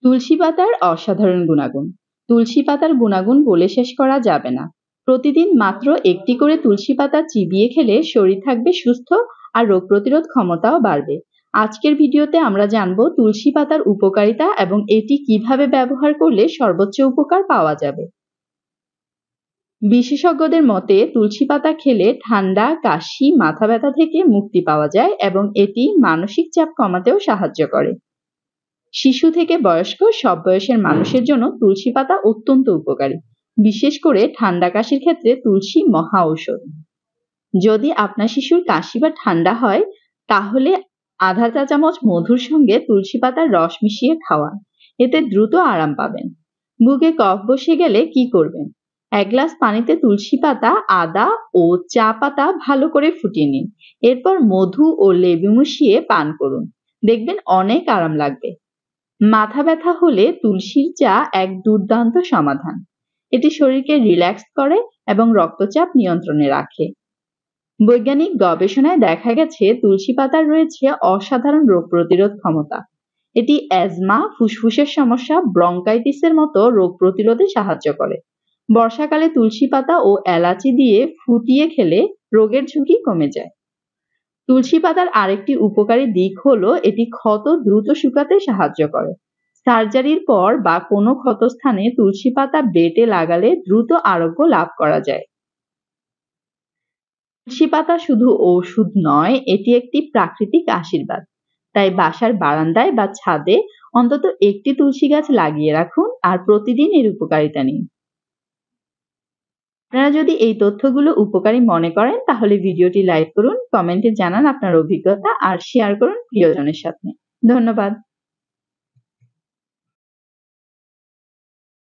তুলসী পাতার অসাধারণ গুণাগুণ। তুলসী পাতার গুণাগুণ বলে শেষ করা যাবে না। প্রতিদিন মাত্র একটি করে তুলসী পাতা চিবিয়ে খেলে শরীর থাকবে সুস্থ আর রোগ প্রতিরোধ ক্ষমতাও বাড়বে। আজকের ভিডিওতে আমরা জানব তুলসী পাতার উপকারিতা এবং এটি কিভাবে ব্যবহার করলে সর্বোচ্চ উপকার পাওয়া যাবে। বিশেষজ্ঞদের মতে তুলসী পাতা খেলে ঠান্ডা, কাশি, মাথা ব্যথা থেকে মুক্তি পাওয়া যায় এবং এটি মানসিক চাপ কমাতেও সাহায্য করে। শিশু থেকে বয়স্ক সব বয়সের মানুষের জন্য তুলসী পাতা অত্যন্ত উপকারী। বিশেষ করে ঠান্ডা কাশির ক্ষেত্রে তুলসী মহা ঔষধ। যদি আপনার শিশুর কাশি বা ঠান্ডা হয় তাহলে আধা চা চামচ মধুর সঙ্গে তুলসী পাতার রস মিশিয়ে খাওয়ান। এতে দ্রুত আরাম পাবেন। বুকে কফ বসে গেলে কি করবেন? এক গ্লাস পানিতে তুলসী পাতা, আদা ও চা পাতা ভালো করে ফুটিয়ে নিন। এরপর মধু ও লেবু মিশিয়ে পান করুন। দেখবেন অনেক আরাম লাগবে। মাথা ব্যথা হলে তুলসীর চা এক দুর্দান্ত সমাধান। এটি শরীরকে রিল্যাক্স করে এবং রক্তচাপ নিয়ন্ত্রণে রাখে। বৈজ্ঞানিক গবেষণায় দেখা গেছে তুলসী পাতার রয়েছে অসাধারণ রোগ প্রতিরোধ ক্ষমতা। এটি অ্যাজমা, ফুসফুসের সমস্যা, ব্রঙ্কাইটিসের মতো রোগ প্রতিরোধে সাহায্য করে। বর্ষাকালে তুলসী পাতা ও এলাচি দিয়ে ফুটিয়ে খেলে রোগের ঝুঁকি কমে যায়। তুলসী পাতার আরেকটি উপকারী দিক হলো এটি ক্ষত দ্রুত শুকাতে সাহায্য করে। সার্জারির পর বা কোনো ক্ষতস্থানে তুলসী পাতা বেটে লাগালে দ্রুত আরোগ্য লাভ করা যায়। তুলসী পাতা শুধু ঔষধ নয়, এটি একটি প্রাকৃতিক আশীর্বাদ। তাই বাসার বারান্দায় বা ছাদে অন্তত একটি তুলসী গাছ লাগিয়ে রাখুন আর প্রতিদিন এর উপকারিতা নিন। আপনারা যদি এই তথ্যগুলো উপকারী মনে করেন তাহলে ভিডিওটি লাইক করুন, কমেন্টে জানান আপনার অভিজ্ঞতা আর শেয়ার করুন প্রিয়জনের সাথে। ধন্যবাদ।